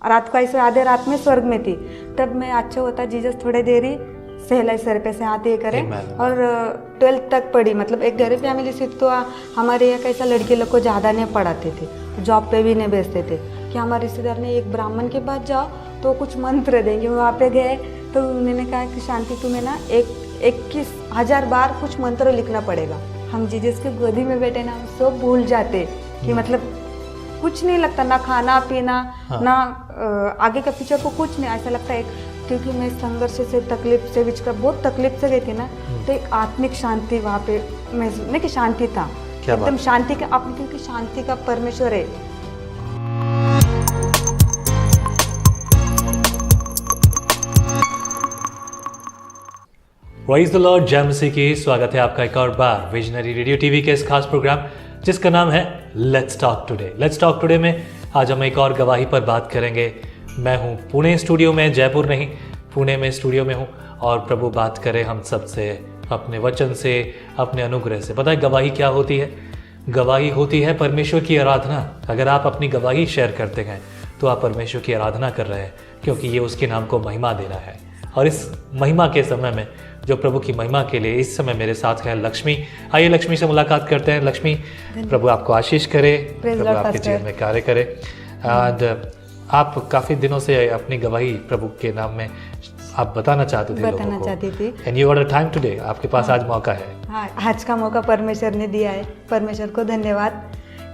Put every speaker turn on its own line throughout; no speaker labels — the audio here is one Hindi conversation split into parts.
रात को ऐसे आधे रात में स्वर्ग में थी, तब मैं अच्छा होता जीसस थोड़े देरी सहलाई सर पे से आते करें। और 12th तक पढ़ी, मतलब एक गरीब फैमिली से, तो हमारे यहाँ कैसा लड़के लोग को ज़्यादा नहीं पढ़ाते थे, जॉब पे भी नहीं भेजते थे कि हमारे रिश्तेदार ने एक ब्राह्मण के पास जाओ तो कुछ मंत्र देंगे। वहाँ पे गए तो उन्होंने कहा कि शांति तुम्हें ना 21,000 बार कुछ मंत्र लिखना पड़ेगा। हम जीसस की गोदी में बैठे ना सब भूल जाते कि मतलब कुछ नहीं लगता, ना खाना पीना ना आगे का पीछे को कुछ नहीं, ऐसा लगता है। क्योंकि मैं संघर्ष से तकलीफ से विचकर बहुत तकलीफ से गई थी ना, तो एक आत्मिक शांति वहाँ पे महसूस नहीं कि शांति था एकदम शांति का, आप क्योंकि शांति का परमेश्वर है।
प्रेज़ द लॉर्ड, जय मसीह की। स्वागत है आपका एक और बार विजनरी रेडियो टीवी के इस खास प्रोग्राम जिसका नाम है let's talk today. Let's talk today में आज हम एक और गवाही पर बात करेंगे। मैं हूँ पुणे स्टूडियो में, जयपुर नहीं, पुणे में स्टूडियो में हूँ, और प्रभु बात करे हम सब से अपने वचन से, अपने अनुग्रह से। पता है गवाही क्या होती है? गवाही होती है परमेश्वर की आराधना। अगर आप अपनी गवाही शेयर करते हैं तो आप परमेश्वर की आराधना कर रहे हैं, क्योंकि ये उसके नाम को महिमा देना है। और इस महिमा के समय में, जो प्रभु की महिमा के लिए इस समय मेरे साथ है लक्ष्मी। आइए लक्ष्मी से मुलाकात करते हैं। लक्ष्मी, प्रभु आपको आशीष करे, प्रभु आपके जीवन में कार्य करे। एंड आप काफ़ी दिनों से अपनी गवाही प्रभु के नाम में आप बताना चाहते थे,
बताना चाहती थी।
And you got a time today, आपके पास आज मौका है।
हाँ, आज का मौका परमेश्वर ने दिया है, परमेश्वर को धन्यवाद।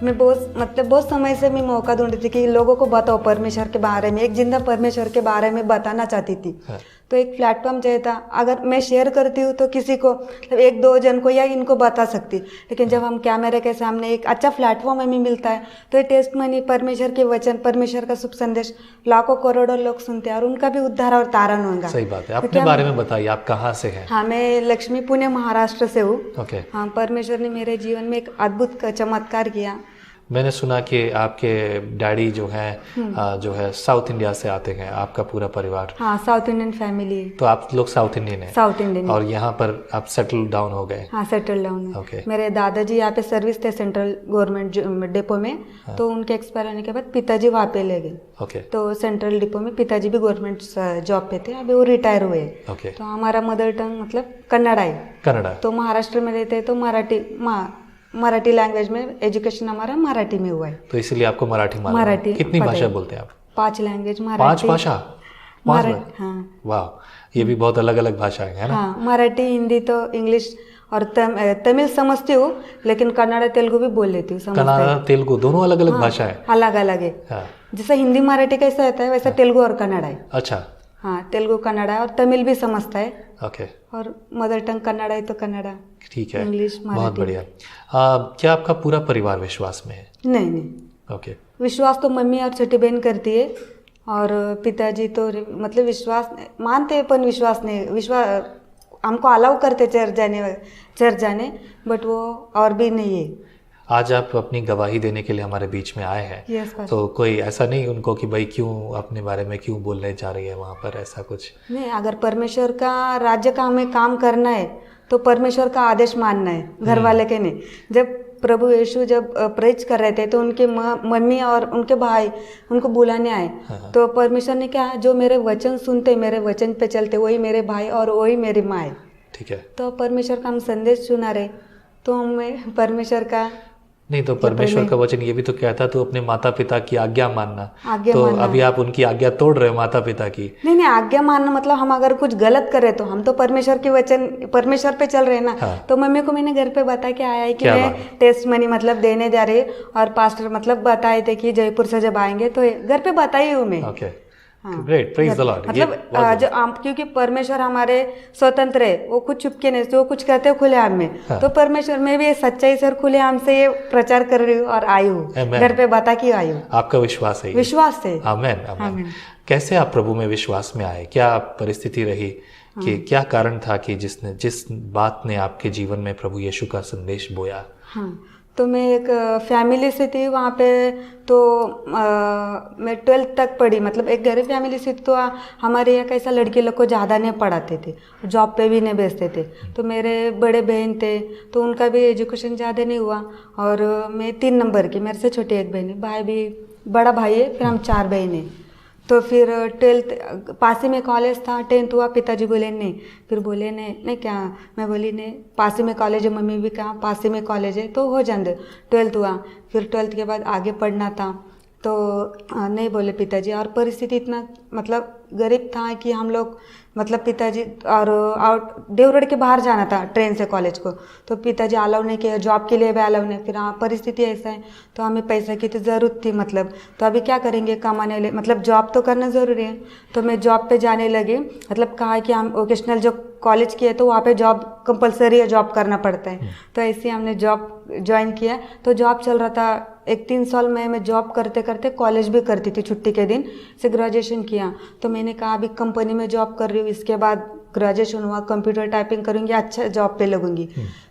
मैं बहुत समय से मैं मौका ढूंढ रही थी कि लोगों को बताओ परमेश्वर के बारे में, एक जिंदा परमेश्वर के बारे में बताना चाहती थी। तो एक प्लेटफॉर्म चाहिए था। अगर मैं शेयर करती हूँ तो किसी को, मतलब 1-2 जन को या इनको बता सकती, लेकिन जब हम कैमरे के सामने एक अच्छा प्लेटफॉर्म हमें मिलता है तो ये टेस्ट मनी, परमेश्वर के वचन, परमेश्वर का शुभ संदेश लाखों करोड़ों लोग सुनते हैं और उनका भी उद्धार और तारण होगा।
सही बात है। अपने बारे में बताइए, आप कहाँ से हैं?
हाँ, मैं लक्ष्मी, पुणे महाराष्ट्र से हूँ।
ओके।
हाँ, परमेश्वर ने मेरे जीवन में एक अद्भुत चमत्कार किया।
मैंने सुना कि आपके डैडी जो है साउथ इंडिया से आते हैं, आपका पूरा परिवार।
हाँ, साउथ इंडियन फैमिली है।
तो आप लोग साउथ इंडियन हैं?
South Indian.
और यहाँ पर आप सेटल डाउन हो गए?
हाँ, सेटल डाउन है।
ओके।
मेरे दादाजी यहाँ पे सर्विस थे सेंट्रल गवर्नमेंट डिपो में। हाँ। तो उनके एक्सपायर होने के बाद पिताजी वहाँ पे ले गए।
ओके। तो
सेंट्रल डिपो में पिताजी भी गवर्नमेंट जॉब पे थे, अभी वो रिटायर हुए।
ओके।
तो हमारा मदर टंग मतलब कन्नड़ा है।
कन्नड़ा। तो
महाराष्ट्र में रहते हैं तो मराठी लैंग्वेज में एजुकेशन हमारा मराठी में हुआ है, तो
इसलिए आपको मराठी। कितनी भाषा बोलते हैं आप?
5 लैंग्वेज।
5 भाषा?
हाँ।
वाह, ये भी बहुत अलग अलग भाषाएं हैं ना?
हाँ, मराठी, हिंदी तो इंग्लिश और तमिल समझती हूँ, लेकिन कन्नड़ा तेलुगु भी बोल लेती हूँ।
कन्नड़ा तेलुगु दोनों अलग अलग भाषा है?
अलग अलग है। हाँ। जैसे हिंदी मराठी कैसा रहता है वैसा तेलुगु और कन्नड़ा है।
अच्छा।
हाँ, तेलुगु कन्नड़ा है और तमिल भी समझता है।
ओके।
और मदर टंग कन्नड़ा है तो कन्नड़ा।
ठीक है,
इंग्लिश,
बहुत बढ़िया। क्या आपका पूरा परिवार विश्वास में है?
नहीं।
ओके। विश्वास
तो मम्मी और छोटी बहन करती है, और पिताजी तो मतलब विश्वास मानते हैं पर विश्वास हमको अलाउ करते चर्च जाने, बट वो और भी नहीं है।
आज आप अपनी गवाही देने के लिए हमारे बीच में आए हैं।
yes,
तो कोई ऐसा नहीं उनको कि भाई क्यों अपने बारे में क्यों बोलने जा रही है वहाँ पर, ऐसा कुछ
नहीं। अगर परमेश्वर का राज्य का हमें काम करना है तो परमेश्वर का आदेश मानना है, घर वाले के नहीं। जब प्रभु यीशु जब प्रेच कर रहे थे तो उनके मम्मी और उनके भाई उनको बुलाने आए। तो परमेश्वर ने कहा, जो मेरे वचन सुनते, मेरे वचन पे चलते, वही मेरे भाई और वही मेरी माँ है।
ठीक है।
तो परमेश्वर का हम संदेश सुना रहे, तो हमें परमेश्वर का
नहीं, तो परमेश्वर का वचन ये भी तो कहता तो अपने माता पिता की आज्ञा मानना। तो अभी आप उनकी आज्ञा तोड़ रहे हो, माता पिता की।
नहीं, आज्ञा मानना मतलब हम अगर कुछ गलत करें तो हम तो परमेश्वर के वचन, परमेश्वर पे चल रहे हैं ना। हाँ। तो मम्मी को मैंने घर पे बता के आया है कि मैं टेस्ट मनी मतलब देने जा रही, और पास्टर मतलब बताए थे कि जयपुर से जब आएंगे तो घर पे बताई हूँ मैं।
Okay. Great, praise the Lord.
मतलब जो क्योंकि परमेश्वर हमारे स्वतंत्र है, वो कुछ चुपके नहीं, जो कुछ कहते हो खुलेआम में। हाँ। तो परमेश्वर में भी सच्चाई से और खुलेआम से ये प्रचार कर रही हूँ और आई हूँ, घर पे बता के आई हूँ।
आपका विश्वास है? विश्वास है। आमीन, आमीन। कैसे आप प्रभु में विश्वास में आए? क्या परिस्थिति रही कि क्या कारण था कि जिस बात ने आपके जीवन में प्रभु यीशु का संदेश बोया?
हाँ, तो मैं एक फैमिली से थी वहाँ पे, तो मैं 12th तक पढ़ी, मतलब एक गरीब फैमिली से, तो हमारे यहाँ कैसा लड़के लोग को ज़्यादा नहीं पढ़ाते थे, जॉब पे भी नहीं भेजते थे। तो मेरे बड़े बहन थे तो उनका भी एजुकेशन ज़्यादा नहीं हुआ, और मैं 3 नंबर की, मेरे से छोटी एक बहन है, भाई भी बड़ा भाई है, फिर हम 4 बहन हैं। तो फिर 12th पास ही में कॉलेज था, 10th हुआ, पिताजी बोले नहीं, फिर बोले नहीं नहीं क्या, मैं बोली नहीं पास ही में कॉलेज है, मम्मी भी कहा पास ही में कॉलेज है तो हो जाने दो। 12th हुआ, फिर 12th के बाद आगे पढ़ना था तो नहीं बोले पिताजी, और परिस्थिति इतना मतलब गरीब था कि हम लोग मतलब पिताजी और आउट देवगढ़ के बाहर जाना था ट्रेन से कॉलेज को, तो पिताजी अलाउ नहीं किया, जॉब के लिए भी अलाउ नहीं, फिर हाँ परिस्थिति ऐसा है तो हमें पैसा की तो ज़रूरत थी मतलब, तो अभी क्या करेंगे कमाने लिए, मतलब जॉब तो करना ज़रूरी है। तो मैं जॉब पे जाने लगी, मतलब कहा कि हम वोकेशनल जो कॉलेज किए तो वहाँ पे जॉब कंपलसरी है, जॉब करना पड़ता है, तो ऐसे हमने जॉब ज्वाइन किया। तो जॉब चल रहा था 1-3 साल में, मैं जॉब करते करते कॉलेज भी करती थी, छुट्टी के दिन से ग्रेजुएशन किया। तो मैंने कहा अभी कंपनी में जॉब कर रही हूँ, इसके बाद ग्रेजुएशन हुआ, कंप्यूटर टाइपिंग करूँगी, अच्छा जॉब पे लगूंगी।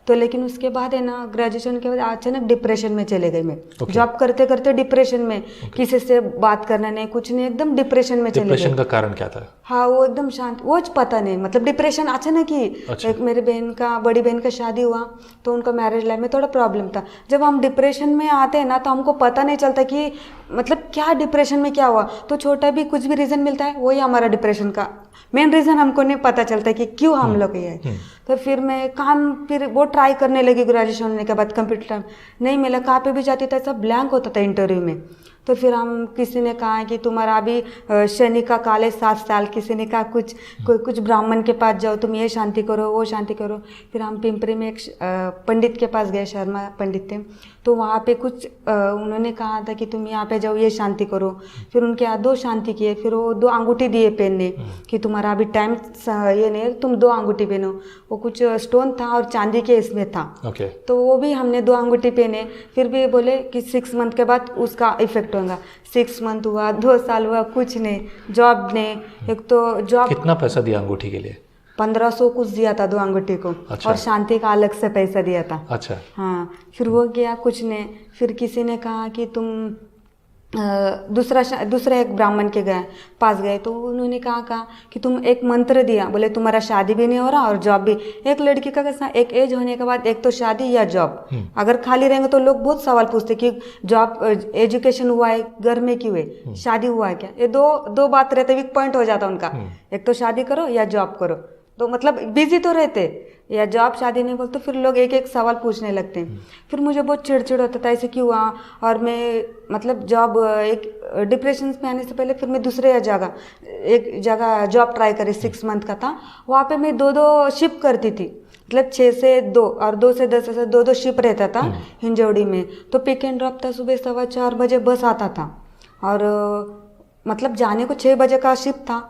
तो लेकिन उसके बाद है ना ग्रेजुएशन के बाद अचानक डिप्रेशन में चले गई मैं, जॉब करते करते डिप्रेशन में, किसी से बात करना नहीं, कुछ नहीं, एकदम डिप्रेशन में चले गई।
डिप्रेशन का कारण क्या था?
हाँ वो एकदम शांत, वो पता नहीं मतलब डिप्रेशन अचानक ही।
अच्छा।
एक मेरे बड़ी बहन का शादी हुआ तो उनका मैरिज लाइफ में थोड़ा प्रॉब्लम था। जब हम डिप्रेशन में आते हैं ना तो हमको पता नहीं चलता कि मतलब क्या डिप्रेशन में क्या हुआ, तो छोटा भी कुछ भी रीज़न मिलता है वही हमारा डिप्रेशन का मेन रीज़न हमको नहीं पता चलता कि क्यों हम लोग ये है। तो फिर मैं काम फिर वो ट्राई करने लगी, ग्रेजुएशन होने के बाद कंप्यूटर नहीं मिला, कहाँ पे भी जाती था सब ब्लैंक होता था इंटरव्यू में। तो फिर हम किसी ने कहा कि तुम्हारा अभी शनि का काल है 7 साल, किसी ने कहा कुछ ब्राह्मण के पास जाओ, तुम ये शांति करो वो शांति करो। फिर हम पिंपरी में एक पंडित के पास गए, शर्मा पंडित थे, तो वहाँ पे कुछ उन्होंने कहा था कि तुम यहाँ पे जाओ ये शांति करो। फिर उनके यहाँ 2 शांति किए, फिर वो 2 अंगूठी दिए पहनने कि तुम्हारा अभी टाइम ये नहीं, तुम 2 अंगूठी पहनो। वो कुछ स्टोन था और चांदी के इसमें था। तो वो भी हमने 2 अंगूठी पहने। फिर भी बोले कि 6 मंथ के बाद उसका इफेक्ट होगा। 6 मंथ हुआ, 2 साल हुआ, कुछ नहीं, जॉब नहीं। एक तो जॉब,
कितना पैसा दिया अंगूठी के लिए?
1500 कुछ दिया था 2 अंगूठी को।
अच्छा।
और शांति का अलग से पैसा दिया था।
अच्छा।
हाँ, फिर वो गया कुछ नहीं। फिर किसी ने कहा कि तुम दूसरा एक ब्राह्मण के पास गए, तो उन्होंने कहा कि तुम एक मंत्र दिया, बोले तुम्हारा शादी भी नहीं हो रहा और जॉब भी। एक लड़की का कैसा, एक एज होने के बाद एक तो शादी या जॉब, अगर खाली रहेंगे तो लोग बहुत सवाल पूछते कि जॉब एजुकेशन हुआ है, घर में क्यों है, शादी हुआ है क्या, ये दो बात रहते, वीक पॉइंट हो जाता उनका। एक तो शादी करो या जॉब करो, तो मतलब बिजी तो रहते, या जॉब शादी नहीं बोलते, फिर लोग एक सवाल पूछने लगते हैं। फिर मुझे बहुत चिड़चिड़ होता था, ऐसे क्यों हुआ। और मैं मतलब जॉब एक डिप्रेशन में आने से पहले फिर मैं दूसरे एक जगह जॉब ट्राई करी, 6 मंथ का था। वहाँ पे मैं 2 शिफ्ट करती थी, मतलब 6 से 2 और 2 से 10 ऐसे 2 शिफ्ट रहता था हिंजौड़ी में। तो पिक एंड ड्रॉप था, सुबह 4:15 बजे बस आता था, और मतलब जाने को 6 बजे का शिफ्ट था,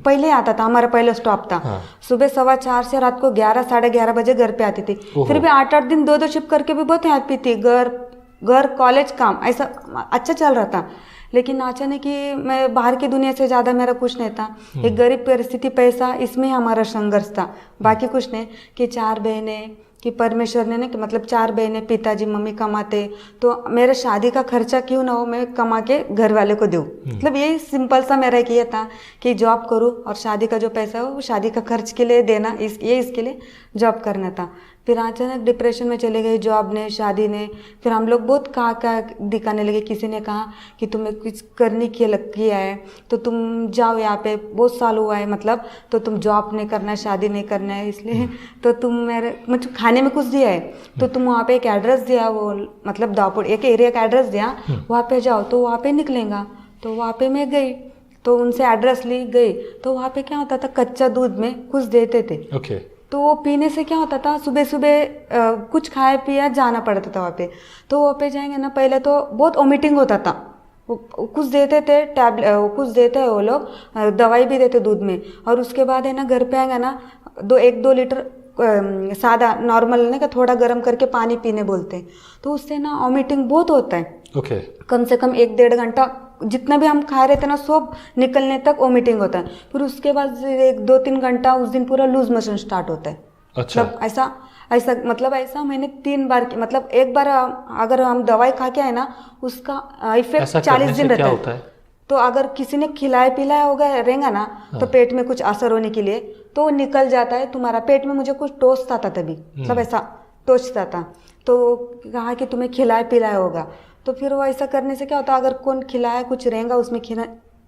पहले आता था, हमारा पहला स्टॉप था। हाँ। सुबह 4:15 से रात को 11 साढ़े 11 बजे घर पे आती थी। फिर भी 8-8 दिन 2 शिफ्ट करके भी बहुत हैप्पी थी, घर कॉलेज काम ऐसा अच्छा चल रहा था। लेकिन अचानक कि मैं बाहर की दुनिया से ज़्यादा मेरा कुछ नहीं था, एक गरीब परिस्थिति, पैसा, इसमें हमारा संघर्ष था, बाकी कुछ नहीं। कि 4 बहनें, कि परमेश्वर ने ना कि मतलब 4 बहनें, पिताजी मम्मी कमाते, तो मेरे शादी का खर्चा क्यों ना हो, मैं कमा के घर वाले को दूँ। मतलब ये सिंपल सा मेरा ये था कि जॉब करूँ और शादी का जो पैसा हो वो शादी का खर्च के लिए देना, इसके लिए जॉब करना था। फिर अचानक डिप्रेशन में चले गए, जॉब ने, शादी ने। फिर हम लोग बहुत कहा दिखाने लगे, किसी ने कहा कि तुम्हें कुछ करने किया है तो तुम जाओ, यहाँ पे बहुत साल हुआ है मतलब, तो तुम जॉब नहीं करना है, शादी नहीं करना है, इसलिए तो तुम मेरे मतलब खाने में कुछ दिया है, तो तुम वहाँ पे एक एड्रेस दिया, वो मतलब दापुर एक एरिया का एड्रेस दिया, वहाँ पे जाओ तो वहाँ पे निकलेगा। तो वहाँ पे मैं गई, तो उनसे एड्रेस ली गई, तो वहाँ पे क्या होता था, कच्चा दूध में कुछ देते थे। तो वो पीने से क्या होता था, सुबह सुबह कुछ खाया पिया जाना पड़ता था वहाँ पे। तो वहाँ पे जाएंगे ना, पहले तो बहुत वोमिटिंग होता था, कुछ देते थे कुछ देते हैं वो लोग, दवाई भी देते दूध में। और उसके बाद है ना घर पे आएंगे ना, 1-2 लीटर सादा नॉर्मल ने का थोड़ा गर्म करके पानी पीने बोलते हैं, तो उससे ना वोमिटिंग बहुत होता है। कम से कम 1-1.5 घंटा जितना भी हम खा रहे थे ना सब निकलने तक वोमिटिंग होता है। फिर उसके बाद 1-2-3 घंटा उस दिन पूरा लूज मोशन स्टार्ट होता है। अच्छा। मतलब ऐसा मतलब ऐसा मैंने 3 बार मतलब एक बार अगर हम दवाई खा के आए ना, उसका इफेक्ट 40 दिन रहता है। तो अगर किसी ने खिलाया पिलाया होगा रहेगा ना, तो पेट में कुछ असर होने के लिए तो निकल जाता है तुम्हारा। पेट में मुझे कुछ टोचता था तभी, सब ऐसा टोचता था, तो कहा कि तुम्हें खिलाया पिलाया होगा। तो फिर वो ऐसा करने से क्या होता है, अगर कौन खिलाया कुछ रहेगा उसमें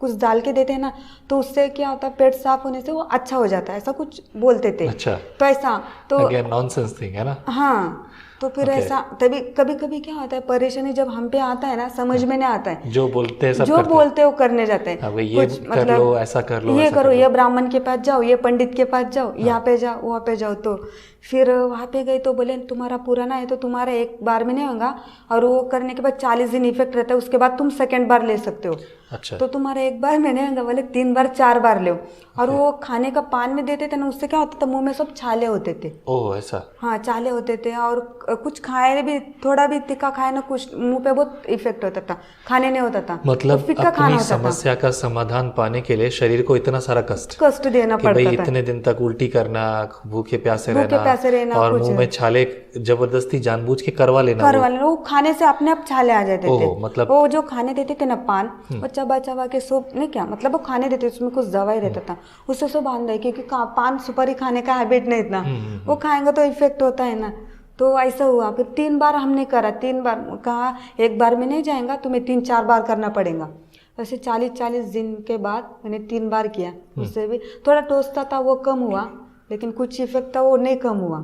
कुछ डाल के देते हैं ना, तो उससे क्या होता है, पेट साफ होने से वो अच्छा हो जाता है, ऐसा कुछ बोलते थे।
अच्छा,
तो ऐसा तो
अगेन नॉनसेंस थिंग है ना।
हाँ, तो फिर
Okay.
ऐसा तभी कभी कभी क्या होता है, परेशानी जब हम पे आता है ना, समझ में नहीं आता है,
जो बोलते हैं सब
जो
करते हैं।
बोलते हैं वो करने जाते हैं।
हाँ भाई, ये
कुछ
कर लो, ऐसा कर लो,
ये
वैसा
करो,
कर लो।
ये ब्राह्मण के पास जाओ, ये पंडित के पास जाओ, यहाँ पे जाओ, वहाँ पे जाओ। तो फिर वहाँ पे गई तो बोले तुम्हारा पुराना है तो तुम्हारा एक बार में नहीं होगा, और वो करने के बाद 40 दिन इफेक्ट रहता है, उसके बाद तुम सेकेंड बार ले सकते हो।
अच्छा,
तो तुम्हारा एक बार में नहीं होगा, बोले 3 बार 4 बार लो। और वो खाने का पान में देते थे ना, उससे क्या होता था, मुंह में सब छाले होते थे।
ओह ऐसा।
हाँ, छाले होते थे, और कुछ खाए भी, थोड़ा भी तीखा खाए ना, कुछ मुंह पे बहुत इफेक्ट होता था, खाने नहीं होता था,
मतलब
तो फिक्का खाना
अपनी
होता था,
समस्या का समाधान पाने के लिए शरीर को इतना सारा कष्ट
कष्ट देना
कि भाई
पड़ता था।
इतने दिन तक उल्टी करना, भूखे प्यासे
प्यासे
रहना,
रहना,
और
कुछ
मुंह में छाले जबरदस्ती जानबूझ के करवा लेना।
वो खाने से अपने आप छाले आ जाते थे।
ओह, मतलब
वो जो खाने देते थे ना पान, वो चबा चबा के सब नहीं, क्या मतलब वो खाने देते, उसमें कुछ दवाई रहता था, उससे सब बांध है, क्योंकि पान सुपारी खाने का हैबिट नहीं इतना, वो खाएंगे तो इफेक्ट होता है ना। तो ऐसा हुआ, फिर 3 बार हमने करा, 3 बार कहा एक बार में नहीं जाएगा, तुम्हें 3-4 बार करना पड़ेगा। ऐसे 40-40 दिन के बाद मैंने 3 बार किया, उससे भी थोड़ा टोसता था, वो कम हुआ, लेकिन कुछ इफेक्ट था वो नहीं कम हुआ।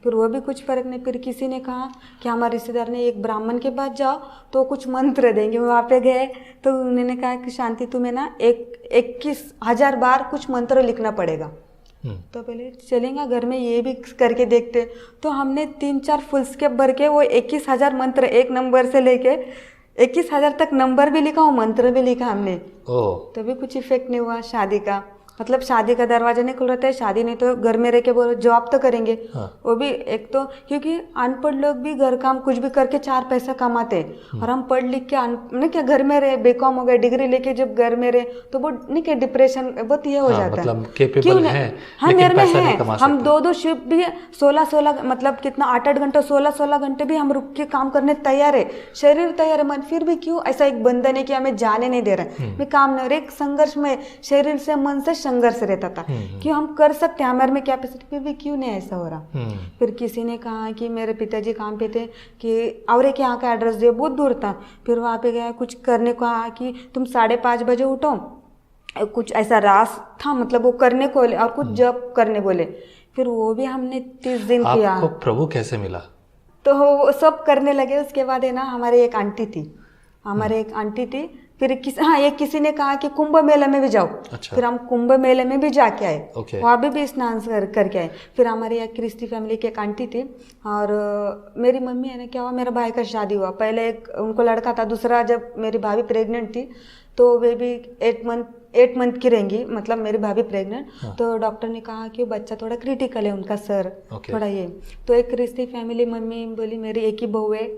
फिर वो भी कुछ फर्क नहीं। फिर किसी ने कहा कि हमारे रिश्तेदार ने एक ब्राह्मण के पास जाओ तो कुछ मंत्र देंगे। वहाँ पे गए तो उन्होंने कहा कि शांति तुम्हें ना 21,000 बार कुछ मंत्र लिखना पड़ेगा। तो पहले चलेंगे घर में ये भी करके देखते। तो हमने 3-4 फुल स्केप भर के वो 21,000 मंत्र, एक नंबर से लेके 21,000 तक नंबर भी लिखा, वो मंत्र भी लिखा हमने। तो भी कुछ इफेक्ट नहीं हुआ। शादी का मतलब शादी का दरवाजा नहीं खुल रहा था, शादी नहीं तो घर में रह के बोलो जॉब तो करेंगे। वो भी एक तो क्योंकि अनपढ़ लोग भी घर काम कुछ भी करके 4 पैसा कमाते हैं, और हम पढ़ लिख के नहीं क्या घर में रहे, बीकॉम हो गए, डिग्री लेके जब घर में रहे तो वो नहीं क्या डिप्रेशन बहुत ये हो जाता
मतलब
है।
केपेबल है,
हम
लेकिन
घर में
पैसा नहीं
हैं,
कमा
हम
सकते।
2-2 शिफ्ट भी 16-16 मतलब कितना 8-8 घंटे 16-16 घंटे भी हम रुक के काम करने तैयार है, शरीर तैयार है, मन फिर भी क्यों ऐसा एक बंधन है कि हमें जाने नहीं दे रहा है, मैं काम नहीं हो रहा। एक संघर्ष में शरीर से मन से संघर्ष रहता था कि हम कर सकते हैं, हमारे में कैपेसिटी, फिर भी क्यों नहीं ऐसा हो रहा। फिर किसी ने कहा कि मेरे पिताजी काम पे थे कि और एक यहाँ का एड्रेस दिया, बहुत दूर था। फिर वहाँ पे गया, कुछ करने को कहा कि तुम 5:30 बजे उठो, कुछ ऐसा रास था मतलब वो करने को, और कुछ जप करने बोले। फिर वो भी हमने 30 दिन किया।
आपको प्रभु कैसे मिला?
तो वो सब करने लगे। उसके बाद है ना हमारे एक आंटी थी, फिर एक किसी ने कहा कि कुंभ मेले में भी जाओ।
अच्छा।
फिर हम कुंभ मेले में भी जाके आए।
Okay.
वहाँ भी स्नान करके आए। फिर हमारे एक क्रिस्ती फैमिली की एक आंटी थी, और मेरी मम्मी है ना, क्या हुआ, मेरा भाई का शादी हुआ, पहले एक उनको लड़का था, दूसरा जब मेरी भाभी प्रेग्नेंट थी तो वे भी 8 मंथ की रहेंगी, मतलब मेरी भाभी प्रेग्नेंट। तो डॉक्टर ने कहा कि बच्चा थोड़ा क्रिटिकल है, उनका सर थोड़ा ये। तो एक क्रिस्ती फैमिली, मम्मी बोली मेरी एक ही बहू है,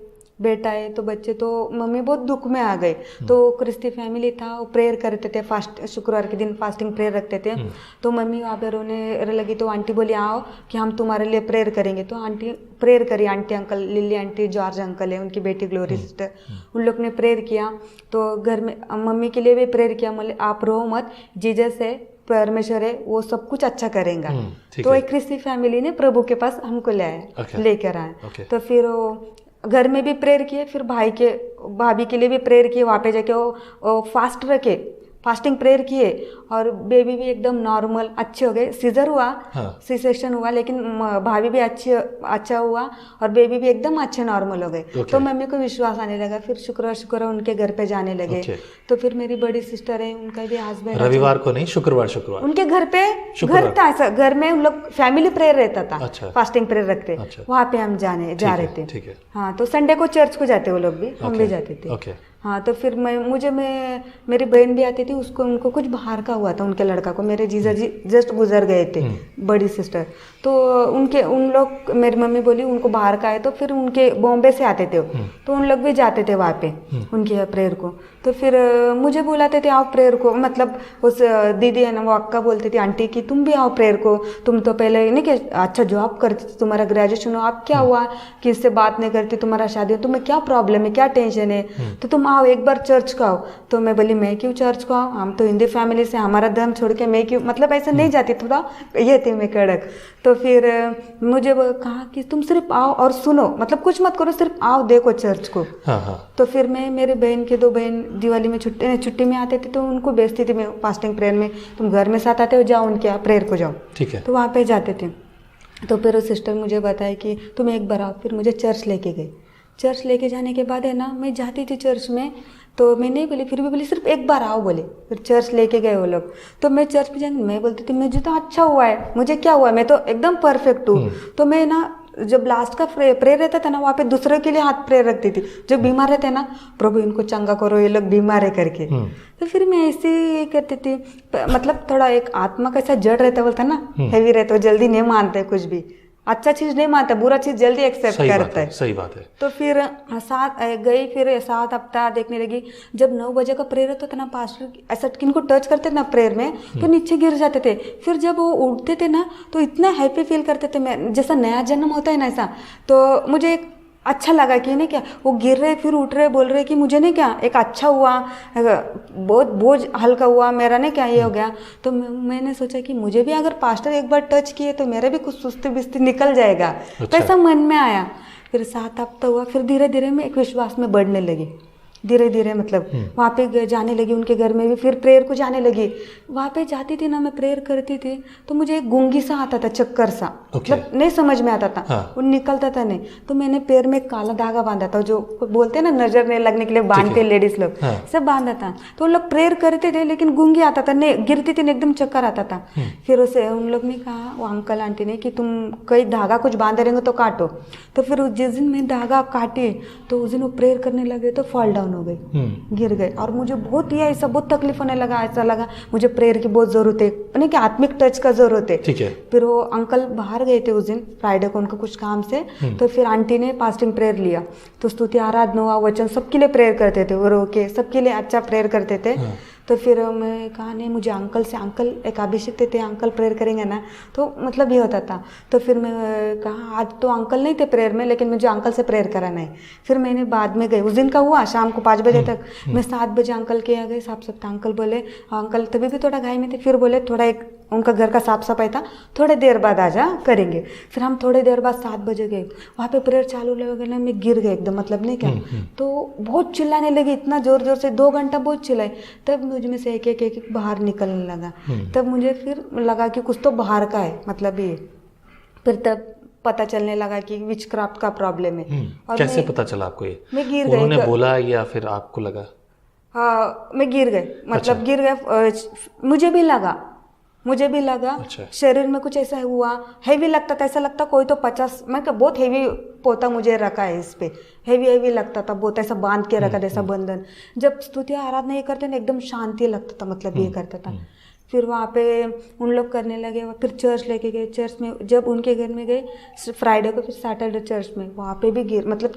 बेटा है, तो बच्चे, तो मम्मी बहुत दुख में आ गए। तो क्रिस्ती फैमिली था, वो प्रेयर करते थे, फास्ट शुक्रवार के दिन फास्टिंग प्रेयर रखते थे। तो मम्मी वहाँ पे रोने लगी, तो आंटी बोली आओ कि हम तुम्हारे लिए प्रेयर करेंगे। तो आंटी प्रेयर करी, aunty uncle, lily aunty, George uncle है, उनकी बेटी ग्लोरी सिस्टर, उन लोग ने प्रेयर किया। तो घर में मम्मी के लिए भी प्रेयर किया, बोले आप रो मत, जीसस है, परमेश्वर है, वो सब कुछ अच्छा करेगा। तो एक क्रिस्ती फैमिली ने प्रभु के पास हमको लेकर आए। तो फिर वो घर में भी प्रेयर किए, फिर भाभी के लिए भी प्रेयर किए, वहाँ पे जाके वो फास्ट रखे, फास्टिंग प्रेयर किए, और बेबी भी एकदम नॉर्मल अच्छे हो गए। सीजर हुआ, सी सेक्शन हुआ, लेकिन भाभी भी अच्छा हुआ, और बेबी भी एकदम अच्छे नॉर्मल हो गए। तो मम्मी को विश्वास आने लगा। फिर शुक्रवार उनके घर पे जाने लगे। तो फिर मेरी बड़ी सिस्टर है, उनका भी हस्बैंड,
रविवार को नहीं, शुक्रवार उनके
घर पे घर था, ऐसा घर में उन लोग फैमिली प्रेयर रहता था।
अच्छा।
फास्टिंग प्रेयर रखते। वहाँ पे हम जा रहे थे। हाँ, तो संडे को चर्च को जाते वो लोग भी, हम भी जाते थे। हाँ, तो फिर मेरी बहन भी आती थी, उनको कुछ बाहर का हुआ था, उनके लड़का को, मेरे जीजा जी जस्ट गुजर गए थे, बड़ी सिस्टर। तो उन लोग, मेरी मम्मी बोली उनको बाहर का है, तो फिर उनके बॉम्बे से आते थे, तो उन लोग भी जाते थे वहाँ पे उनके प्रेयर को। तो फिर मुझे बुलाते थे आओ प्रेयर को, मतलब उस दीदी है ना, वो अक्का बोलती थी आंटी कि तुम भी आओ प्रेयर को, तुम तो पहले नहीं कि अच्छा जॉब करती थी, तुम्हारा ग्रेजुएशन हो, आप क्या हुआ कि इससे बात नहीं करती, तुम्हारा शादी हो, तुम्हें क्या प्रॉब्लम है, क्या टेंशन है, तो तुम आओ एक बार चर्च को आओ। तो मैं बोली मैं क्यों चर्च को आओ, हम तो हिंदी फैमिली से, हमारा धर्म छोड़ के मैं क्यों, मतलब ऐसे नहीं जाती, थोड़ा ये थी मैं कड़क। तो फिर मुझे वो कहा कि तुम सिर्फ आओ और सुनो, मतलब कुछ मत करो, सिर्फ आओ देखो चर्च को। तो फिर मैं, मेरे बहन के 2 बहन दिवाली में छुट्टी में आते थे, तो उनको भेजती थी मैं फास्टिंग प्रेयर में, तुम घर में साथ आते हो, जाओ उनके यहाँ प्रेयर को जाओ,
ठीक है।
तो वहाँ पे जाते थे। तो फिर वो सिस्टर मुझे बताया कि तुम एक बार आओ। फिर मुझे चर्च लेके गए। चर्च लेके जाने के बाद है ना, मैं जाती थी चर्च में, तो मैं नहीं बोली, फिर भी बोली सिर्फ एक बार आओ बोले। फिर चर्च लेके गए वो लोग। तो मैं चर्च में जाने, मैं बोलती थी मुझे तो अच्छा हुआ है, मुझे क्या हुआ, मैं तो एकदम परफेक्ट हूँ। तो मैं ना जब लास्ट का प्रेयर रहता था ना, वहाँ पे दूसरों के लिए हाथ प्रेयर रखती थी, जो बीमार रहते हैं ना, प्रभु इनको चंगा करो, ये लोग बीमार है करके। तो फिर मैं ऐसे ही करती थी, मतलब थोड़ा एक आत्मा का ऐसा जड़ रहता, बोलता है ना हैवी रहता है, जल्दी नहीं मानते कुछ भी, अच्छा चीज नहीं मानता, बुरा चीज जल्दी एक्सेप्ट करता है।
सही बात है।
तो फिर 7 गई, फिर 7 हफ्ता देखने लगी। जब 9 बजे का प्रेयर होता था ना, पास्टर ऐसा किनको टच करते थे ना प्रेयर में, तो नीचे गिर जाते थे। फिर जब वो उठते थे ना, तो इतना हैप्पी फील करते थे, मैं जैसा नया जन्म होता है ना ऐसा। तो मुझे एक अच्छा लगा कि नहीं क्या, वो गिर रहे फिर उठ रहे, बोल रहे कि मुझे नहीं क्या एक अच्छा हुआ, बहुत बोझ हल्का हुआ मेरा, नहीं क्या ये हो गया। तो मैंने सोचा कि मुझे भी अगर पास्टर एक बार टच किए तो मेरा भी कुछ सुस्ती बिस्ती निकल जाएगा। तो ऐसा मन में आया। फिर 7 हफ्ता हुआ, फिर धीरे धीरे मैं एक विश्वास में बढ़ने लगी, धीरे धीरे मतलब वहाँ पे जाने लगी, उनके घर में भी फिर प्रेयर को जाने लगी। वहाँ पे जाती थी ना, मैं प्रेयर करती थी, तो मुझे एक गूंगी सा आता था, चक्कर सा, मतलब नहीं समझ में आता था, वो निकलता था नहीं। तो मैंने पैर में एक काला धागा बांधा था, जो बोलते हैं ना नजर नहीं लगने के लिए बांधते लेडीज लोग, सब बांधा था। तो लोग प्रेयर करते थे, लेकिन गूंगी आता था, नहीं गिरती थी, एकदम चक्कर आता था। फिर उसे उन लोग ने कहा, वो अंकल आंटी ने, कि तुम कोई धागा कुछ बांधे रहेंगे तो काटो। तो फिर जिस दिन मैं धागा काटी, तो उस दिन वो प्रेयर करने लगे तो फॉल डाउन हो गई, गिर गए। और मुझे बहुत ही ऐसा बहुत तकलीफ होने लगा, ऐसा लगा मुझे प्रेयर की बहुत जरूरत है, यानी कि आत्मिक टच का जरूरत है।
ठीक है।
फिर वो अंकल बाहर गए थे उस दिन फ्राइडे को, उनको कुछ काम से। तो फिर आंटी ने फास्टिंग प्रेयर लिया, तो स्तुति आराधना वचन सबके लिए प्रेयर करते थे, वो रो के सबके लिए अच्छा प्रेयर करते थे। तो फिर मैं कहा नहीं, मुझे अंकल से, अंकल एक अभिषेक थे, अंकल प्रेयर करेंगे ना, तो मतलब ये होता था। तो फिर मैं कहा, आज तो अंकल नहीं थे प्रेयर में, लेकिन मुझे अंकल से प्रेयर कराना है। फिर मैंने बाद में गई, उस दिन का हुआ शाम को 5 बजे तक, मैं 7 बजे अंकल के यहाँ गई, साफ सफाई। अंकल बोले, अंकल तभी भी थोड़ा घाई में थे, फिर बोले थोड़ा एक उनका घर का साफ सफाई था, थोड़े देर बाद आ जा करेंगे। फिर हम थोड़ी देर बाद 7 बजे गए, वहाँ पे प्रेयर चालू लगे ना, मैं गिर गई एकदम, मतलब नहीं क्या। तो बहुत चिल्लाने लगी, इतना जोर जोर से, 2 घंटा बहुत चिल्लाई। तब मुझ में से एक एक बाहर निकलने लगा। तब मुझे फिर लगा कि कुछ तो बाहर का है, मतलब ये। फिर तब पता चलने लगा कि विचक्राफ्ट का प्रॉब्लम है। और
कैसे पता चला आपको ये?
मैं गिर गई।
उन्होंने बोला या फिर आपको लगा?
हाँ, मैं गिर गई, मतलब गिर गए, मुझे भी लगा।
अच्छा।
शरीर में कुछ ऐसा हुआ, हैवी लगता था, ऐसा लगता कोई तो 50, मैं क्या बहुत हैवी पोता मुझे रखा है इस पे, हैवी लगता था बहुत, ऐसा बांध के रखा था, ऐसा बंधन। जब स्तुति आराधना ये करते ना, एकदम शांति लगता था, मतलब ये करता था। फिर वहाँ पे उन लोग करने लगे, फिर चर्च लेके गए। चर्च में जब उनके घर में गए फ्राइडे को, फिर सैटरडे चर्च में, वहाँ पे भी गिर, मतलब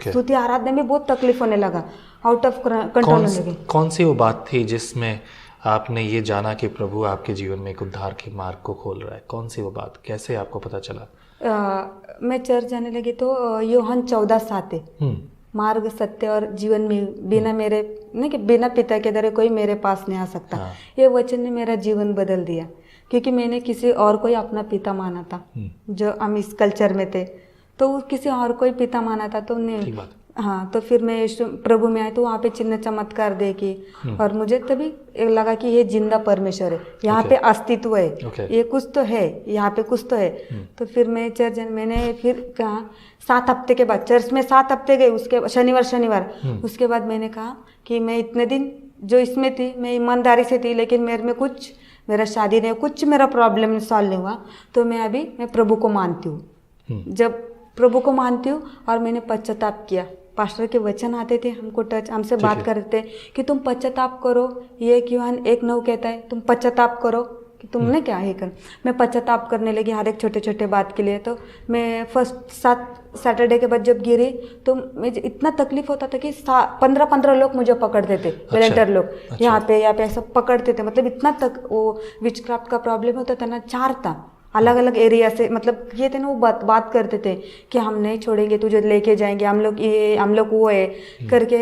स्तुति आराधना में बहुत तकलीफ होने लगा, आउट ऑफ कंट्रोल होने लगे।
कौन सी वो बात थी जिसमें आपने ये जाना कि प्रभु आपके जीवन में एक उद्धार के मार्ग को खोल रहा है? कौन सी वो बात, कैसे आपको पता चला?
मैं चर्च जाने लगी तो यूहन्ना 14:7 मार्ग सत्य और जीवन में बिना मेरे नहीं कि बिना पिता के द्वारा कोई मेरे पास नहीं आ सकता। ये वचन ने मेरा जीवन बदल दिया, क्योंकि मैंने किसी और को अपना पिता माना था, जो हम इस कल्चर में थे, तो किसी और को पिता माना था। तो नहीं, हाँ, तो फिर मैं प्रभु में आई, तो वहाँ पे चिन्ह चमत्कार देखी, और मुझे तभी लगा कि ये जिंदा परमेश्वर है, यहाँ पे अस्तित्व है, ये कुछ तो है, यहाँ पे कुछ तो है। तो फिर मैं चर्च, मैंने फिर कहा 7 हफ्ते के बाद, चर्च में 7 हफ्ते गए, उसके शनिवार उसके बाद मैंने कहा कि मैं इतने दिन जो इसमें थी, मैं ईमानदारी से थी, लेकिन मेरे में कुछ, मेरा शादी नहीं, कुछ मेरा प्रॉब्लम सॉल्व नहीं हुआ, तो मैं प्रभु को मानती हूँ। जब प्रभु को मानती हूँ और मैंने पश्चाताप किया, पास्टर के वचन आते थे हमको टच, हमसे बात करते कि तुम पश्चाताप करो, ये यूहन्ना 1:9 कहता है तुम पश्चाताप करो, कि तुमने क्या है कर। मैं पश्चाताप करने लगी हर एक छोटे छोटे बात के लिए। तो मैं फर्स्ट सैटरडे के बाद जब गिरी, तो मुझे इतना तकलीफ होता था कि 15 लोग मुझे पकड़ते थे, वॉलंटियर लोग, यहाँ पे ऐसा पकड़ते थे, मतलब इतना तक वो विचक्राफ्ट का प्रॉब्लम होता था ना, 4 था अलग अलग एरिया से, मतलब ये थे ना, वो बात करते थे कि हम नहीं छोड़ेंगे, तुझे लेके जाएंगे, हम लोग ये, हम लोग वो है करके।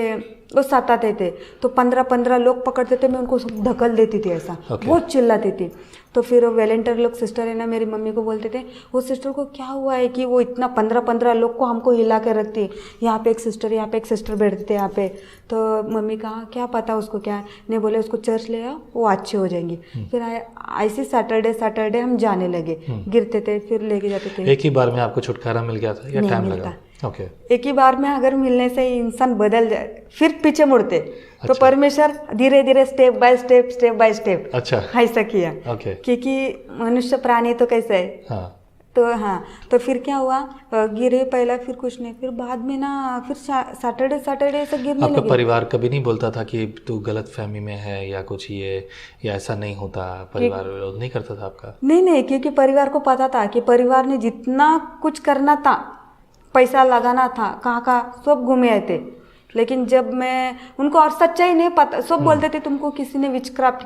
वो सताते थे। तो 15-15 लोग पकड़ते थे, मैं उनको सब धकल देती थी ऐसा, बहुत चिल्लाती थी। तो फिर वॉलेंटियर लोग, सिस्टर है ना, मेरी मम्मी को बोलते थे वो सिस्टर को क्या हुआ है कि वो इतना 15-15 लोग को हमको हिला के रखती है, यहाँ पे एक सिस्टर, यहाँ पे एक सिस्टर बैठते थे यहाँ पे। तो मम्मी कहा क्या पता उसको क्या है, नहीं बोले उसको चर्च ले आओ वो अच्छे हो जाएंगी। फिर ऐसे सैटरडे हम जाने लगे, गिरते थे फिर लेके जाते थे।
एक ही बार में आपको छुटकारा मिल गया था या टाइम लगा? ओके।
एक ही बार में अगर मिलने से इंसान बदल जाए, फिर पीछे मुड़ते। तो परमेश्वर धीरे धीरे स्टेप बाय स्टेप
अच्छा
ऐसा किया।
ओके।
क्योंकि मनुष्य प्राणी तो कैसे है।
हाँ।
तो फिर क्या हुआ, गिरे पहला, फिर कुछ नहीं, फिर बाद में ना फिर सैटरडे ऐसा गिरने लगे।
आपका परिवार कभी नहीं बोलता था कि तू गलत फहमी में है या कुछ ये, या ऐसा नहीं होता? परिवार विरोध नहीं करता था आपका?
नहीं, क्योंकि परिवार को पता था कि परिवार ने जितना कुछ करना था, पैसा लगाना था, कहाँ सब घूमे आए थे। लेकिन जब मैं उनको, और सच्चाई नहीं पता, सब बोलते थे तुमको किसी ने विचक्राफ्ट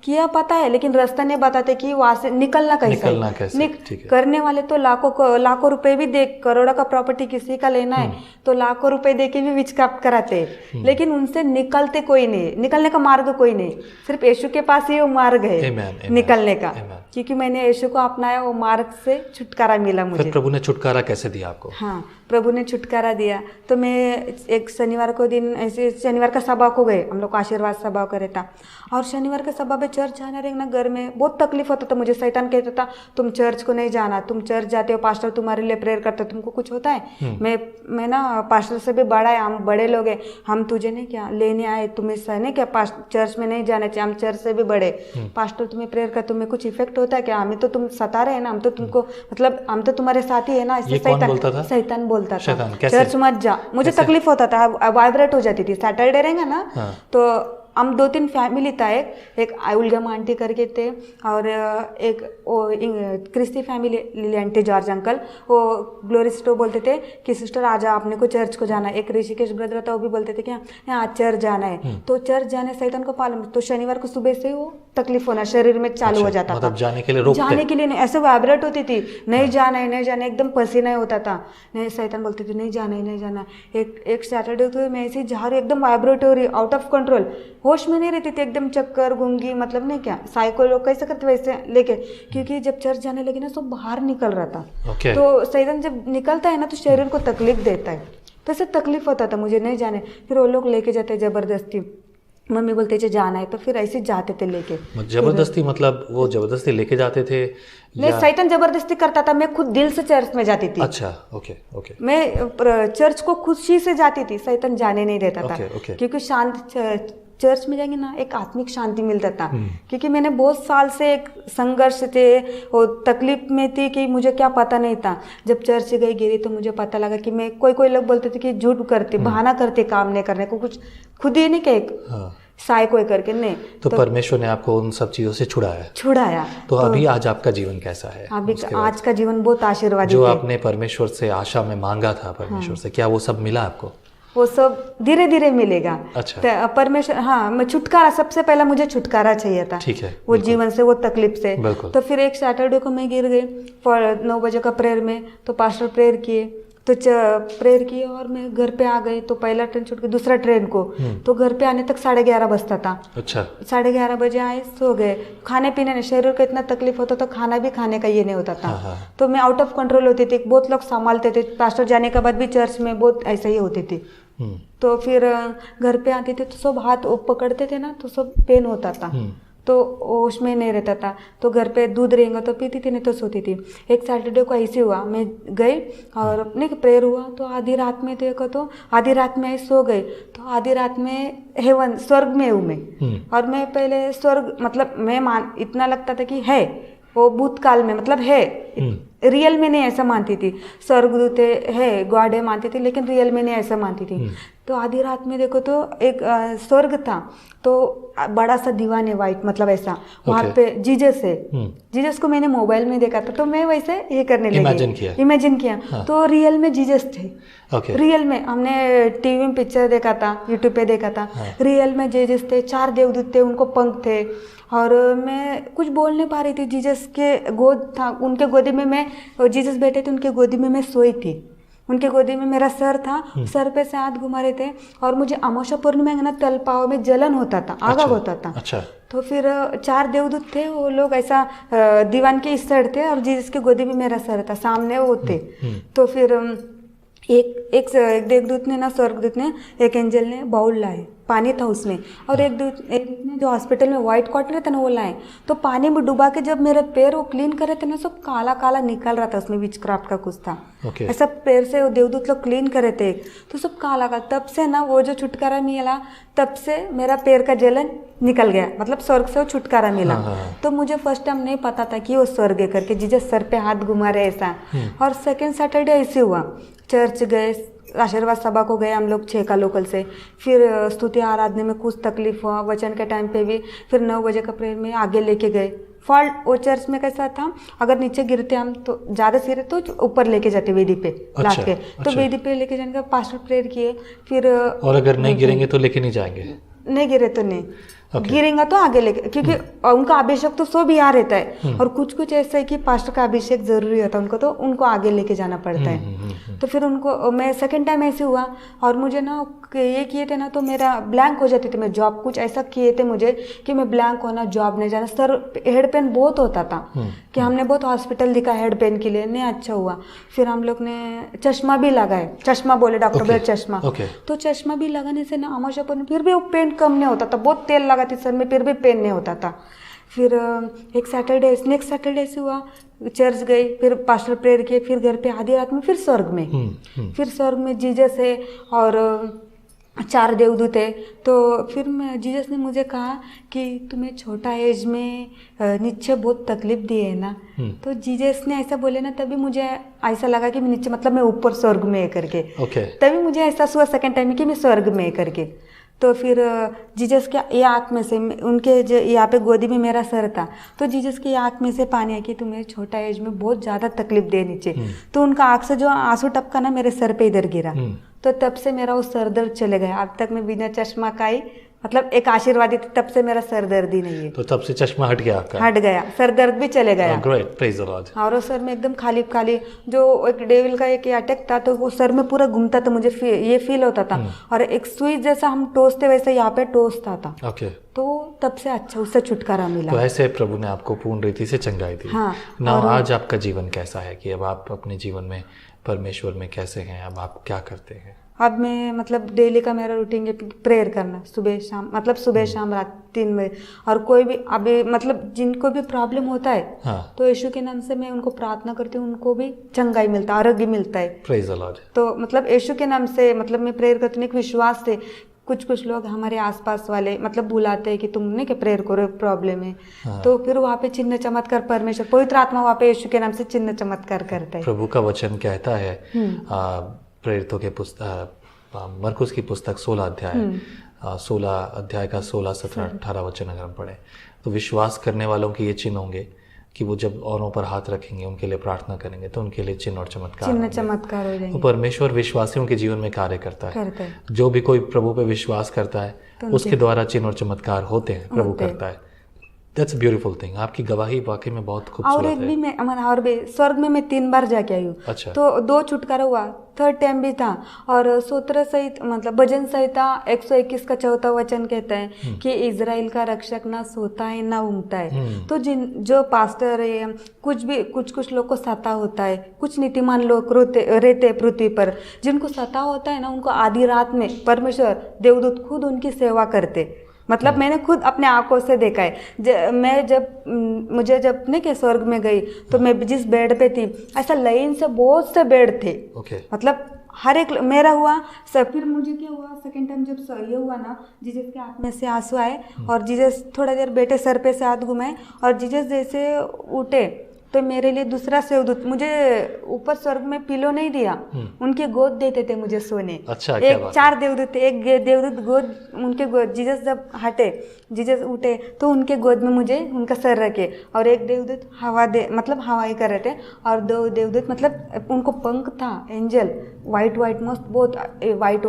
किया पता है, लेकिन रास्ता नहीं बताते कि वहां से निकलना कैसे। करने वाले तो लाखों रुपए भी दे, करोड़ों का प्रॉपर्टी किसी का लेना है तो लाखों रुपए दे के भी विचक्राफ्ट कराते, लेकिन उनसे निकलते कोई नहीं, निकलने का मार्ग कोई नहीं। सिर्फ यीशु के पास ही वो मार्ग है निकलने का, क्योंकि मैंने यीशु को अपनाया, वो मार्ग से छुटकारा मिला मुझे।
फिर प्रभु ने छुटकारा कैसे दिया आपको?
हाँ, प्रभु ने छुटकारा दिया। तो मैं एक शनिवार को दिन, ऐसे शनिवार का सभा को गए, हम लोग आशीर्वाद सभा करे था, और शनिवार के सभा में चर्च जाना रहना, घर में बहुत तकलीफ होता था मुझे। शैतान कहता था तुम चर्च को नहीं जाना, तुम चर्च जाते हो, पास्टर तुम्हारे लिए प्रेयर करते हो, तुमको कुछ होता है। मैं ना पास्टर से भी बड़ा है, हम बड़े लोग हैं, हम तुझे नहीं क्या लेने आए, तुम्हें नहीं क्या चर्च में नहीं जाना चाहिए, हम चर्च से भी बड़े, पास्टर तुम्हें प्रेयर कर, तुम्हें कुछ इफेक्ट होता है क्या, हमें तो तुम सता रहे हैं ना, हम तो तुमको मतलब हम तो तुम्हारे साथ ही है ना। इससे शैतान बोलता था चर्च मत जा। मुझे तकलीफ होता था, वाइब्रेट हो जाती थी। सैटरडे रहेगा ना तो हम 2-3 फैमिली था, एक उलगम आंटी करके थे, और एक क्रिस्ती family, lily aunty, George uncle, वो ग्लोरी सिस्टर बोलते थे कि सिस्टर आ जा, आपने को चर्च को जाना है। एक ऋषिकेश ब्रदर था, वो भी बोलते थे कि हाँ चर्च जाना है। तो चर्च जाने शैतान को पालन, तो शनिवार को सुबह से वो तकलीफ होना शरीर में चालू हो जाता था,
जाने के लिए नहीं,
ऐसे वाइब्रेट होती थी, नहीं जाना है, एकदम पसीना होता था। नहीं, शैतान बोलते थे नहीं जाना। एक सैटरडे तो मैं ऐसे जा रही, एकदम वाइब्रेट हो रही, आउट ऑफ कंट्रोल, होश में नहीं रहती थी, एकदम चक्कर गूंगी, मतलब नहीं क्या साइको लोग कैसे करते वैसे लेके, क्योंकि जब चर्च जाने लगी ना सब बाहर निकल रहा था। तो शैतान जब निकलता है ना तो शरीर को तकलीफ देता है, तो ऐसे तकलीफ होता था मुझे नहीं जाने। फिर वो लोग लेके जाते जबरदस्ती, मम्मी बोलते थे जाना है, तो फिर ऐसे जाते थे लेके।
जबरदस्ती मतलब वो जबरदस्ती लेके जाते थे?
नहीं, शैतान जबरदस्ती करता था, मैं खुद दिल से चर्च में जाती थी।
अच्छा, ओके।
मैं चर्च को खुशी से जाती थी, शैतान जाने नहीं देता था, क्योंकि शांत चर्च में जाएंगे ना एक आत्मिक शांति मिलता था। क्योंकि मैंने बहुत साल से एक संघर्ष थे और तकलीफ में थी कि मुझे क्या पता नहीं था। जब चर्च गई गिरी तो मुझे पता लगा कि मैं, कोई लोग बोलते थे कि झूठ करते, बहाना करते काम नहीं करने को, कुछ खुद ही नहीं कहे साइको करके नहीं।
तो परमेश्वर ने आपको उन सब चीजों से छुड़ाया। तो अभी आज आपका जीवन कैसा है?
अभी आज का जीवन बहुत आशीर्वादित है।
जो आपने परमेश्वर से आशा में मांगा था परमेश्वर से, क्या वो सब मिला आपको?
वो सब धीरे धीरे मिलेगा।
अच्छा।
परमेश्वर, हाँ, मैं छुटकारा, सबसे पहला मुझे छुटकारा चाहिए था।
ठीक है,
वो जीवन से, वो तकलीफ से।
तो
फिर एक सैटरडे को मैं गिर गई 9 बजे का प्रेयर में, तो पास्टर प्रेयर किए, तो प्रेयर किए और मैं घर पे आ गई। तो पहला ट्रेन छूट गई, दूसरा ट्रेन को, तो घर पे आने तक 11:30 बजता था।
अच्छा।
11:30 बजे आए, सो गए। खाने पीने नहीं, शरीर को इतना तकलीफ होता तो खाना भी खाने का ये नहीं होता था। तो मैं आउट ऑफ कंट्रोल होती थी, बहुत लोग संभालते थे, पास्टर जाने के बाद भी चर्च में बहुत ऐसा ही होती थी। तो फिर घर पे आती थी तो सब हाथ पकड़ते थे ना, तो सब पेन होता था, तो होश में नहीं रहता था। तो घर पे दूध रहेगा तो पीती थी, नहीं तो सोती थी। एक सैटरडे को ऐसे हुआ, मैं गई और अपने प्रेयर हुआ, तो आधी रात में देखो, तो आधी रात में सो गई, तो आधी रात में हेवन, स्वर्ग में हूँ मैं। और मैं पहले स्वर्ग, मतलब मैं इतना लगता था कि है वो भूतकाल में, मतलब है, रियल में नहीं ऐसा मानती थी। स्वर्गदूत है, गॉड है मानती थी, लेकिन रियल में नहीं ऐसा मानती थी। तो आधी रात में देखो तो एक स्वर्ग था, तो बड़ा सा दीवान है वाइट, मतलब ऐसा, वहाँ पे जीजस है। जीजस को मैंने मोबाइल में देखा था, तो मैं वैसे ये करने लगी, इमेजिन किया। तो रियल में जीजस थे। रियल में हमने टीवी में पिक्चर देखा था, यूट्यूब पे देखा था। रियल में जीजस थे, 4 देवदूत थे, उनको पंख थे, और मैं कुछ बोल नहीं पा रही थी। जीसस के गोद था, उनके गोदी में मैं, जीसस बैठे थे उनके गोदी में मैं सोई थी। उनके गोदी में मेरा सर था, सर पे से हाथ घुमा रहे थे और मुझे अमावस्या पूर्णिमा में ना तल पाव में जलन होता था, आग होता था।
अच्छा।
तो फिर 4 देवदूत थे, वो लोग ऐसा दीवान के इस साइड थे और जिसकी गोदी में मेरा सर था, सामने वो थे। तो फिर एक देवदूत ने ना, स्वर्गदूत ने, एक एंजल ने बाउल लाए, पानी था उसमें, और एक दूत ने जो हॉस्पिटल में व्हाइट कॉटन रहता ना वो लाए। तो पानी में डुबा के जब मेरे पैर वो क्लीन कर रहे थे ना, सब काला काला निकल रहा था, उसमें विचक्राफ्ट का कुछ था। ऐसा पैर से वो देवदूत लोग क्लीन कर रहे थे, तो सब काला काला। तब से ना वो जो छुटकारा मिला, तब से मेरा पैर का जलन निकल गया, मतलब स्वर्ग से वो छुटकारा मिला। तो मुझे फर्स्ट टाइम नहीं पता था कि वो स्वर्ग है करके, जीसस सर पे हाथ घुमा रहे ऐसा। और सेकेंड सैटरडे ऐसे हुआ, चर्च गए, आशीर्वाद सभा को गए हम लोग 6 का लोकल से। फिर स्तुति आराधना में कुछ तकलीफ हुआ, वचन के टाइम पे भी। फिर 9 बजे का प्रेयर में आगे लेके गए। फॉल्ट वो चर्च में कैसा था, अगर नीचे गिरते हम तो ज़्यादा सिरे तो ऊपर लेके जाते वेदी पे ला के। तो वेदी पे लेके जाने का पास्टर प्रेयर किए। फिर
और अगर नहीं गिरेंगे तो लेके नहीं जाएंगे,
नहीं गिरे तो नहीं, गिरेंगे तो आगे लेके, क्योंकि उनका अभिषेक तो सब यहाँ रहता है। और कुछ कुछ ऐसा है कि पास्टर का अभिषेक जरूरी होता है उनको, तो उनको आगे लेके जाना पड़ता है। तो फिर उनको मैं सेकंड टाइम ऐसे हुआ, और मुझे ना ये किए थे ना तो मेरा ब्लैंक हो जाती थी। मैं जॉब कुछ ऐसा किए थे मुझे कि मैं ब्लैंक होना, जॉब नहीं जाना, सर हेड पेन बहुत होता था कि हमने बहुत हॉस्पिटल दिखा हेड पेन के लिए, नहीं अच्छा हुआ। फिर हम लोग ने चश्मा भी लगाए, चश्मा बोले डॉक्टर बोले चश्मा। तो चश्मा भी लगाने से ना अमावस्या पर फिर भी वो पेन कम नहीं होता था, बहुत तेल लगा थी सर में, फिर भी पेन नहीं होता था। फिर एक सैटरडे, नेक्स्ट सैटरडे से हुआ, चर्च गई, फिर पास्टर प्रेयर किए, फिर घर पे आधी रात में फिर स्वर्ग में, फिर स्वर्ग में जीसस है और 4 देवदूत है। तो फिर जीसस ने मुझे कहा कि तुम्हें छोटा एज में नीचे बहुत तकलीफ दी है ना। तो जीसस ने ऐसा बोले ना, तभी मुझे ऐसा लगा कि मैं नीचे मतलब मैं ऊपर स्वर्ग में है करके। तभी मुझे ऐसा हुआ सेकंड टाइम कि मैं स्वर्ग में है करके। तो फिर जीसस के ये आँख में से, उनके जो यहाँ पे गोदी में मेरा सर था, तो जीसस की आँख में से पानी है कि तुम्हें छोटा एज में बहुत ज़्यादा तकलीफ दे नीचे। तो उनका आँख से जो आंसू टपका ना मेरे सर पे इधर गिरा। तो तब से मेरा वो सर दर्द चले गया। अब तक मैं बिना चश्मा का ही, मतलब एक आशीर्वादी थी, तब से मेरा सर दर्द ही नहीं है।
तो तब से चश्मा हट गया आपका? हट
गया, सर दर्द भी चले गया।
Great, praise the Lord.
और वो सर में एकदम खाली खाली, जो एक डेविल का एक अटैक था तो वो सर में पूरा घूमता था, मुझे ये फील होता था। और एक सुई जैसा हम टोसते वैसे यहाँ पे टोसता था। तो तब से अच्छा उससे छुटकारा मिला।
तो ऐसे प्रभु ने आपको पूर्ण रीति से चंगाई दी। ना आज आपका जीवन कैसा है कि अब आप अपने जीवन में परमेश्वर में कैसे हैं, अब आप क्या करते हैं?
अब मैं मतलब डेली का मेरा रूटीन है प्रेयर करना, सुबह शाम, मतलब सुबह शाम रात 3 बजे। और कोई भी अभी मतलब जिनको भी प्रॉब्लम होता है तो यीशु के नाम से मैं उनको प्रार्थना करती हूँ, उनको भी चंगाई मिलता है, आरोग्य मिलता है।
Praise the Lord.
तो मतलब यीशु के नाम से मतलब मैं प्रेयर करती हूँ, एक विश्वास से। कुछ लोग हमारे आसपास वाले मतलब बुलाते हैं कि तुमने क्या प्रेयर करो, प्रॉब्लम है। तो फिर वहाँ पे चिन्ह चमत्कार, परमेश्वर पवित्र आत्मा वहाँ पे यीशु के नाम से चिन्ह चमत्कार करता है।
प्रभु का वचन कहता है प्रेरितों के पुस्तक, मरकुस की पुस्तक 16 अध्याय का 16, 17, 18 वचन अगर हम पढ़ें तो विश्वास करने वालों के ये चिन्ह होंगे कि वो जब औरों पर हाथ रखेंगे, उनके लिए प्रार्थना करेंगे तो उनके लिए चिन्ह और चमत्कार हो जाएंगे। तो परमेश्वर विश्वासियों के जीवन में कार्य करता है। जो भी कोई प्रभु पे विश्वास करता है तो उसके द्वारा चिन्ह और चमत्कार होते हैं, प्रभु करता है। That's a beautiful thing। आपकी गवाही वाकई में बहुत खूबसूरत है।
और एक भी मैं और भी स्वर्ग में मैं 3 बार जाके आई हूँ।
अच्छा।
तो 2 छुटकारा हुआ, थर्ड टाइम भी था। और सूत्र सहित मतलब भजन संहिता 121 का 4वां वचन कहता है कि इजराइल का रक्षक ना सोता है ना ऊँघता है। तो जो पास्टर है, कुछ लोग को सता होता है, कुछ नीतिमान लोग रहते पृथ्वी पर, जिनको सता होता है ना, उनको आधी रात में परमेश्वर देवदूत खुद उनकी सेवा करते। मतलब मैंने खुद अपने आंखों से देखा है। मुझे जब नहीं क्या स्वर्ग में गई तो मैं जिस बेड पे थी, ऐसा लाइन से बहुत से बेड थे। मतलब हर एक मेरा हुआ सब। फिर मुझे क्या हुआ सेकंड टाइम जब ये हुआ ना, जीसस के आँख में से आंसू आए और जीसस थोड़ा देर बैठे, सर पे से हाथ घुमाए और जीसस जैसे उठे तो मेरे लिए दूसरा सेवदूत, मुझे ऊपर स्वर्ग में पिलो नहीं दिया, उनके गोद देते थे मुझे सोने।
अच्छा,
एक 4 देवदूत थे, एक देवदूत गोद, उनके गोद, जीसस जब हटे, जीसस उठे तो उनके गोद में मुझे उनका सर रखे। और एक देवदूत मतलब हवाई कर रहे थे। और 2 देवदूत मतलब उनको पंख था, एंजल, वाइट मस्त, बहुत वाइट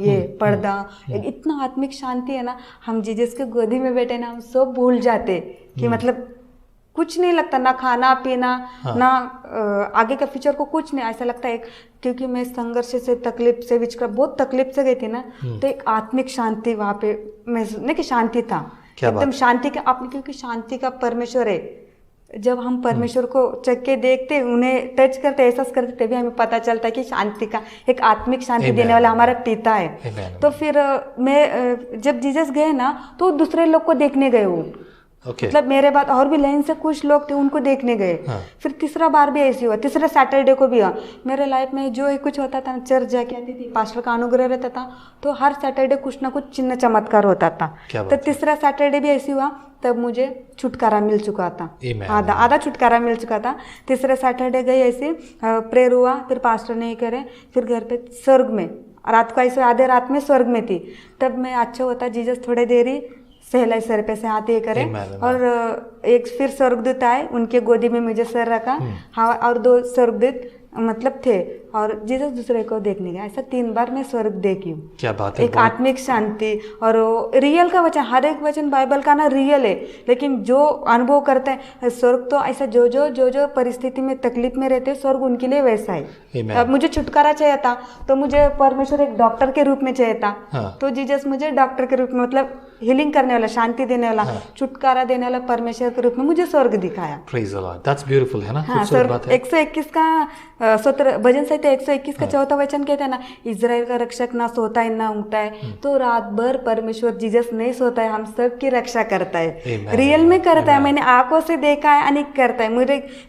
ये पर्दा, इतना आत्मिक शांति है ना। हम जीसस के गोदी में बैठे ना, हम सब भूल जाते कि मतलब कुछ नहीं लगता, ना खाना पीना, ना आगे का फ्यूचर को कुछ नहीं। ऐसा लगता है क्योंकि मैं संघर्ष से, तकलीफ से, विचकार बहुत तकलीफ से गई थी ना, तो एक आत्मिक शांति वहाँ पे महसूस नहीं कि शांति था, एकदम शांति का आपने, क्योंकि शांति का परमेश्वर है। जब हम परमेश्वर को चख के देखते, उन्हें टच करते, एहसास करते, तभी हमें पता चलता है कि शांति का एक आत्मिक शांति देने वाला हमारा पिता है। तो फिर मैं जब जीसस गए ना, तो दूसरे लोग को देखने गए वो, मतलब मेरे बाद और भी लाइन से कुछ लोग थे, उनको देखने गए। फिर तीसरा बार भी ऐसी हुआ, तीसरा सैटरडे को भी हुआ। मेरे लाइफ में जो कुछ होता था, चर्च जाके आती थी, पास्टर का अनुग्रह रहता था, तो हर सैटरडे कुछ ना कुछ चिन्ह चमत्कार होता था। तो तीसरा सैटरडे भी ऐसी हुआ, तब मुझे छुटकारा मिल चुका था, आधा छुटकारा मिल चुका था। तीसरे सैटरडे गई ऐसे, प्रेयर हुआ, फिर पास्टर नहीं करे, फिर घर पे स्वर्ग में, रात को ऐसे आधे रात में स्वर्ग में थी। तब मैं अच्छा होता जीसस थोड़े देरी सहलाई सर पे से हाथ ये करे, और एक फिर स्वर्गदूत आए, उनके गोदी में मुझे सर रखा, हाँ, और 2 स्वर्गदूत मतलब थे, और जीसस दूसरे को देखने गया। ऐसा 3 बार मैं स्वर्ग देखी हूँ।
क्या बात है,
एक आत्मिक शांति, और रियल का वचन, हर एक वचन बाइबल का ना रियल है, लेकिन जो अनुभव करते हैं स्वर्ग, तो ऐसा जो परिस्थिति में तकलीफ में रहते हैं, स्वर्ग उनके लिए वैसा है। अब मुझे छुटकारा चाहिए था, तो मुझे परमेश्वर एक डॉक्टर के रूप में चाहिए था, तो जीसस मुझे डॉक्टर के रूप में, मतलब हीलिंग करने वाला, शांति देने वाला, छुटकारा देने वाला परमेश्वर के रूप में मुझे स्वर्ग दिखाया।
Praise the Lord, that's beautiful, है ना?
हाँ, स्वर्ग 121 का 17 भजन संहिता 121 का 4वां वचन कहता है ना, इजराइल का रक्षक ना सोता है ना ऊँगता है। तो रात भर परमेश्वर जीसस नहीं सोता है, हम सबकी रक्षा करता है, रियल में करता है। मैंने आंखों से देखा है, अनेक करता है।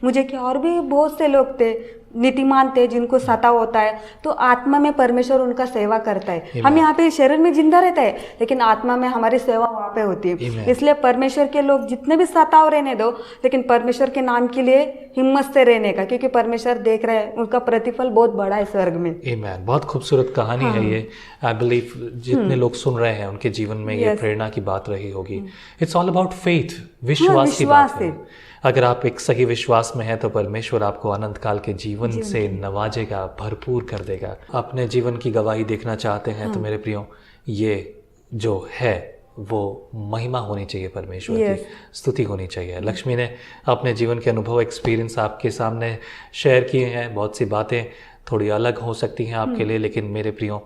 मुझे क्या, और भी बहुत से लोग थे, नीतिमान थे, जिनको सताव होता है, तो आत्मा में परमेश्वर उनका सेवा करता है। हम यहाँ पे शरीर में जिंदा रहता है, लेकिन आत्मा में हमारी सेवा वहाँ पे होती है। इसलिए परमेश्वर के लोग जितने भी सताव रहने दो, लेकिन परमेश्वर के नाम के लिए हिम्मत से रहने का, क्योंकि परमेश्वर देख रहे हैं, उनका प्रतिफल बहुत बड़ा है स्वर्ग में।
आमीन। बहुत खूबसूरत कहानी है ये। आई बिलीव जितने लोग सुन रहे हैं उनके जीवन में ये प्रेरणा की बात रही होगी। इट्स ऑल अबाउट फेथ, विश्वास की बात है। अगर आप एक सही विश्वास में हैं, तो परमेश्वर आपको अनंत काल के जीवन से नवाजेगा, भरपूर कर देगा। अपने जीवन की गवाही देखना चाहते हैं, तो मेरे प्रियो, ये जो है वो महिमा होनी चाहिए, परमेश्वर की स्तुति होनी चाहिए। लक्ष्मी ने अपने जीवन के अनुभव, एक्सपीरियंस आपके सामने शेयर किए हैं। बहुत सी बातें थोड़ी अलग हो सकती हैं आपके लिए, लेकिन मेरे प्रियो,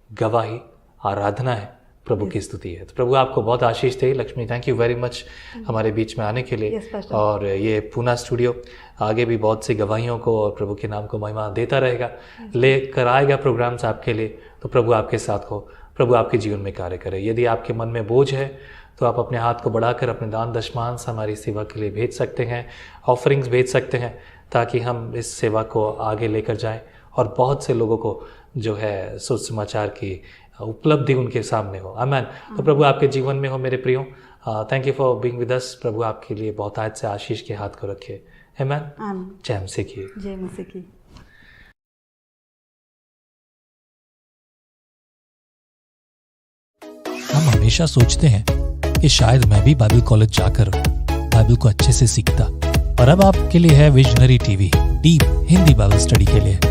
गवाही आराधना है, प्रभु की स्तुति है। तो प्रभु आपको बहुत आशीष दे। Lakshmi, thank you very much हमारे बीच में आने के लिए। और ये पूना स्टूडियो आगे भी बहुत सी गवाहियों को और प्रभु के नाम को महिमा देता रहेगा, लेकर आएगा प्रोग्राम्स आपके लिए। तो प्रभु आपके साथ हो, प्रभु आपके जीवन में कार्य करे। यदि आपके मन में बोझ है, तो आप अपने हाथ को बढ़ाकर अपने दान दशमांश हमारी सेवा के लिए भेज सकते हैं, ऑफरिंग्स भेज सकते हैं, ताकि हम इस सेवा को आगे लेकर जाएं और बहुत से लोगों को जो है सुसमाचार की उपलब्धि उनके सामने हो। आमीन। तो प्रभु आपके जीवन में हो मेरे प्रियो। Thank you for being with us. प्रभु आपके लिए बहुत आज से आशीष के हाथ को रखे। आमीन। जय मसीह की।
जय मसीह की।
हम हमेशा सोचते हैं कि शायद मैं भी बाइबल कॉलेज जाकर बाइबल को अच्छे से सीखता, और अब आपके लिए है visionary TV, deep Hindi Bible study के लिए।